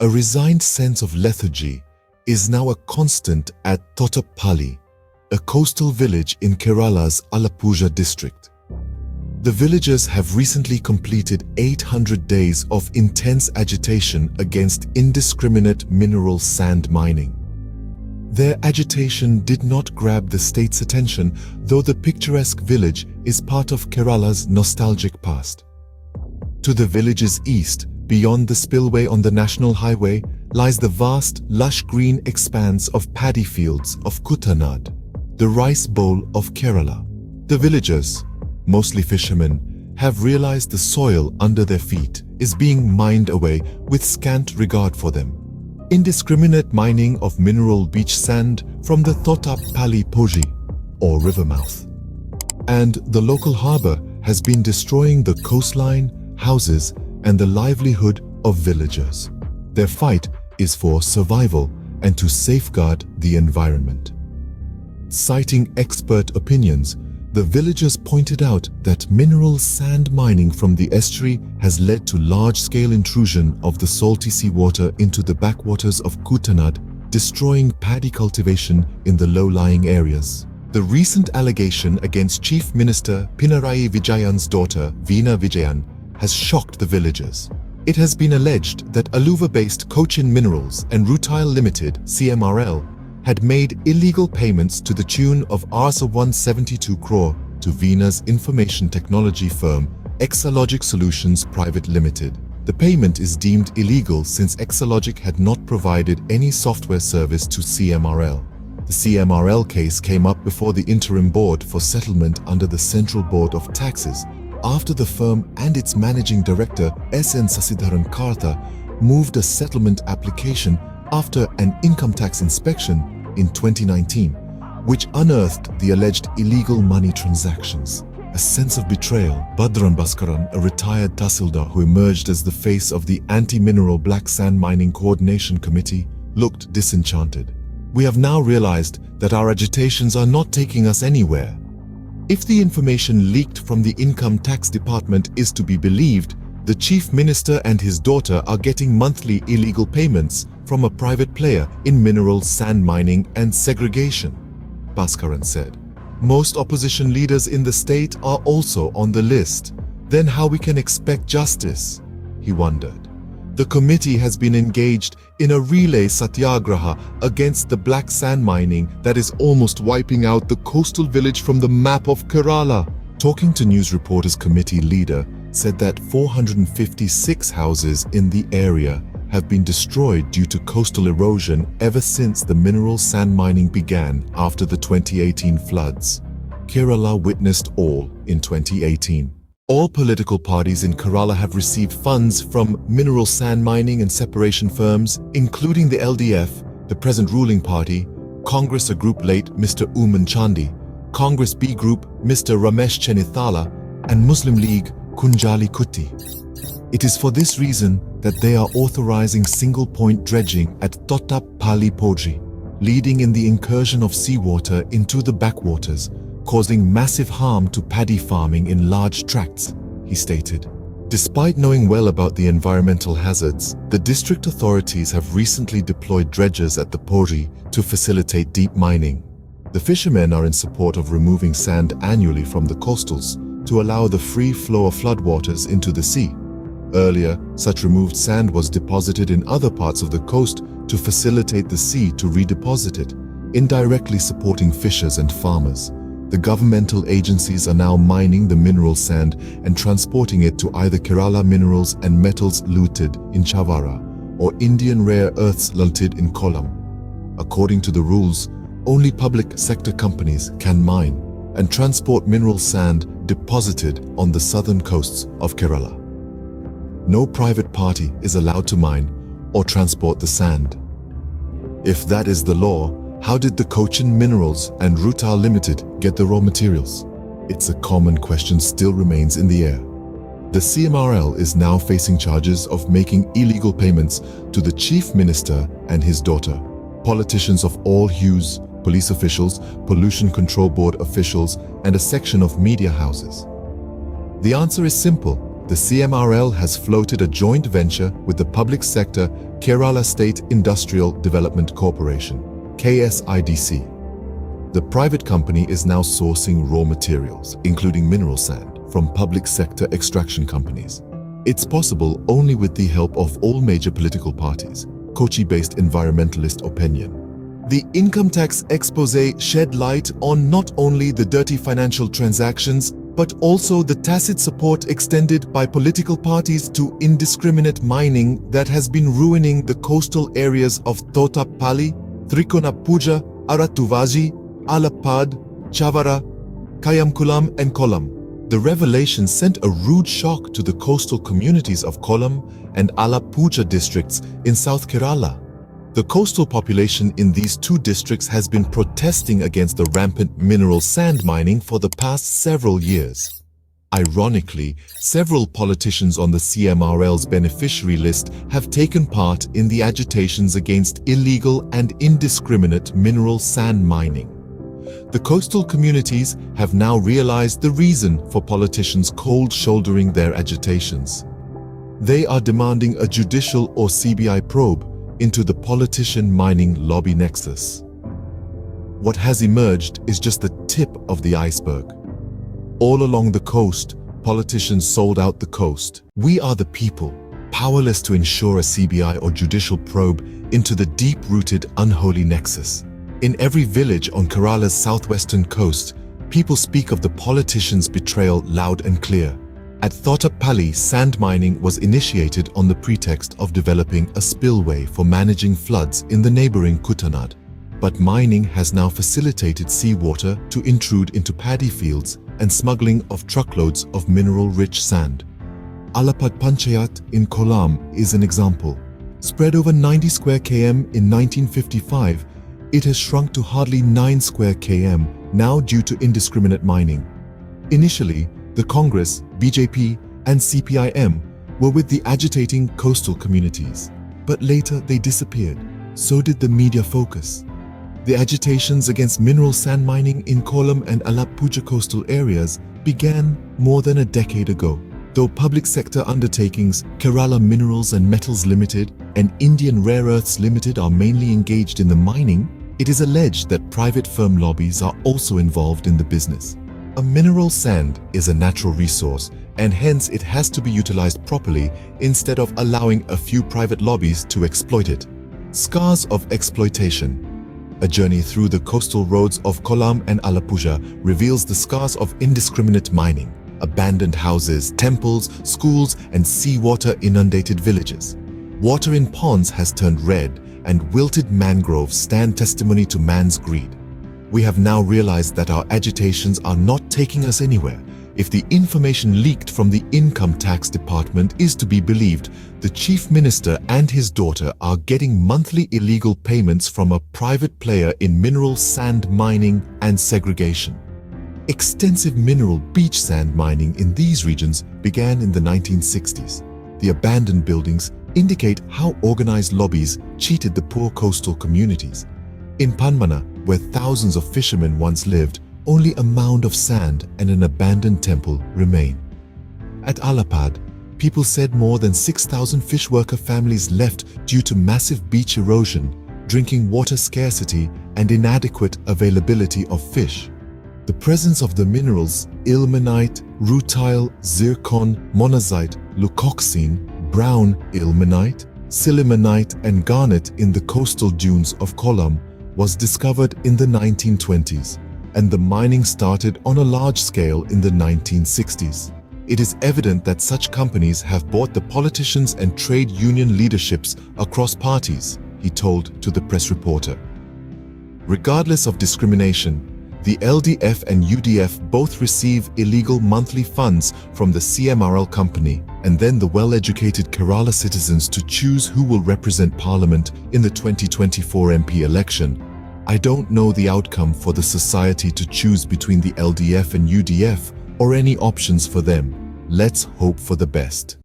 A resigned sense of lethargy is now a constant at Tottappally, a coastal village in Kerala's Alappuzha district. The villagers have recently completed 800 days of intense agitation against indiscriminate mineral sand mining. Their agitation did not grab the state's attention, though the picturesque village is part of Kerala's nostalgic past. To the village's east, beyond the spillway on the national highway, lies the vast, lush green expanse of paddy fields of Kuttanad, the rice bowl of Kerala. The villagers, mostly fishermen, have realized the soil under their feet is being mined away with scant regard for them. Indiscriminate mining of mineral beach sand from the Tottappally Pozhi, or river mouth. And the local harbor has been destroying the coastline, houses, and the livelihood of villagers. Their fight is for survival and to safeguard the environment. Citing expert opinions, the villagers pointed out that mineral sand mining from the estuary has led to large-scale intrusion of the salty seawater into the backwaters of Kuttanad, destroying paddy cultivation in the low-lying areas. The recent allegation against Chief Minister Pinarayi Vijayan's daughter, Vijayan, has shocked the villagers. It has been alleged that Aluva-based Cochin Minerals and Rutile Limited, CMRL, had made illegal payments to the tune of Rs 172 crore to Vena's information technology firm, Exalogic Solutions Private Limited. The payment is deemed illegal since Exalogic had not provided any software service to CMRL. The CMRL case came up before the interim board for settlement under the Central Board of Taxes, after the firm and its managing director, SN Sasidharan Kartha, moved a settlement application after an income tax inspection in 2019, which unearthed the alleged illegal money transactions. A sense of betrayal. Badran Bhaskaran, a retired Tahsildar who emerged as the face of the Anti-Mineral Black Sand Mining Coordination Committee, looked disenchanted. We have now realized that our agitations are not taking us anywhere. If the information leaked from the Income Tax Department is to be believed, the Chief Minister and his daughter are getting monthly illegal payments from a private player in mineral sand mining and segregation, Bhaskaran said. Most opposition leaders in the state are also on the list. Then how we can expect justice? He wondered. The committee has been engaged in a relay satyagraha against the black sand mining that is almost wiping out the coastal village from the map of Kerala. Talking to news reporters, committee leader said that 456 houses in the area have been destroyed due to coastal erosion ever since the mineral sand mining began after the 2018 floods. Kerala witnessed all in 2018. All political parties in Kerala have received funds from mineral sand mining and separation firms, including the LDF, the present ruling party, Congress A Group late Mr. Uman Chandi, Congress B Group Mr. Ramesh Chenithala, and Muslim League Kunjali Kutti. It is for this reason that they are authorizing single-point dredging at Tottappally Pozhi, leading in the incursion of seawater into the backwaters, causing massive harm to paddy farming in large tracts, he stated. Despite knowing well about the environmental hazards, the district authorities have recently deployed dredgers at the Pozhi to facilitate deep mining. The fishermen are in support of removing sand annually from the coastals to allow the free flow of floodwaters into the sea. Earlier, such removed sand was deposited in other parts of the coast to facilitate the sea to redeposit it, indirectly supporting fishers and farmers. The governmental agencies are now mining the mineral sand and transporting it to either Kerala Minerals and Metals Limited in Chavara or Indian Rare Earths Limited in Kollam. According to the rules, only public sector companies can mine and transport mineral sand deposited on the southern coasts of Kerala. No private party is allowed to mine or transport the sand. If that is the law, how did the Cochin Minerals and Rutile Limited get the raw materials? It's a common question still remains in the air. The CMRL is now facing charges of making illegal payments to the Chief Minister and his daughter, politicians of all hues, police officials, Pollution Control Board officials, and a section of media houses. The answer is simple. the CMRL has floated a joint venture with the public sector Kerala State Industrial Development Corporation, KSIDC. The private company is now sourcing raw materials, including mineral sand, from public sector extraction companies. It's possible only with the help of all major political parties, Kochi-based environmentalist opinion. The income tax expose shed light on not only the dirty financial transactions, but also the tacit support extended by political parties to indiscriminate mining that has been ruining the coastal areas of Thottapally, Alappuzha, Arattuvaji, Alappad, Chavara, Kollam and Kollam. The revelation sent a rude shock to the coastal communities of Kollam and Alappuzha districts in South Kerala. The coastal population in these two districts has been protesting against the rampant mineral sand mining for the past several years. Ironically, several politicians on the CMRL's beneficiary list have taken part in the agitations against illegal and indiscriminate mineral sand mining. The coastal communities have now realized the reason for politicians cold-shouldering their agitations. They are demanding a judicial or CBI probe into the politician mining lobby Nexus. What has emerged is just the tip of the iceberg. All along the coast, politicians sold out the coast. We are the people, powerless to ensure a CBI or judicial probe into the deep-rooted unholy nexus. In every village on Kerala's southwestern coast, people speak of the politicians' betrayal loud and clear. At Thottapally, sand mining was initiated on the pretext of developing a spillway for managing floods in the neighboring Kuttanad. But mining has now facilitated seawater to intrude into paddy fields and smuggling of truckloads of mineral-rich sand. Alappad Panchayat in Kollam is an example. Spread over 90 square km in 1955, it has shrunk to hardly 9 square km now due to indiscriminate mining. Initially, the Congress, BJP, and CPIM were with the agitating coastal communities, but later they disappeared. So did the media focus. The agitations against mineral sand mining in Kollam and Alappuzha coastal areas began more than a decade ago. Though public sector undertakings, Kerala Minerals and Metals Limited and Indian Rare Earths Limited are mainly engaged in the mining, it is alleged that private firm lobbies are also involved in the business. A mineral sand is a natural resource, and hence it has to be utilized properly instead of allowing a few private lobbies to exploit it. Scars of exploitation. A journey through the coastal roads of Kollam and Alappuzha reveals the scars of indiscriminate mining. Abandoned houses, temples, schools, and seawater inundated villages. Water in ponds has turned red, and wilted mangroves stand testimony to man's greed. We have now realized that our agitations are not taking us anywhere. If the information leaked from the Income Tax Department is to be believed, the Chief Minister and his daughter are getting monthly illegal payments from a private player in mineral sand mining and segregation. Extensive mineral beach sand mining in these regions began in the 1960s. The abandoned buildings indicate how organized lobbies cheated the poor coastal communities. In Panmana, where thousands of fishermen once lived, only a mound of sand and an abandoned temple remain. At Alappad, people said more than 6,000 fish worker families left due to massive beach erosion, drinking water scarcity, and inadequate availability of fish. The presence of the minerals ilmenite, rutile, zircon, monazite, leucoxene, brown ilmenite, sillimanite, and garnet in the coastal dunes of Kollam was discovered in the 1920s, and the mining started on a large scale in the 1960s. It is evident that such companies have bought the politicians and trade union leaderships across parties, he told to the press reporter. Regardless of discrimination, the LDF and UDF both receive illegal monthly funds from the CMRL company, and then the well-educated Kerala citizens to choose who will represent Parliament in the 2024 MP election. I don't know the outcome for the society to choose between the LDF and UDF or any options for them. Let's hope for the best.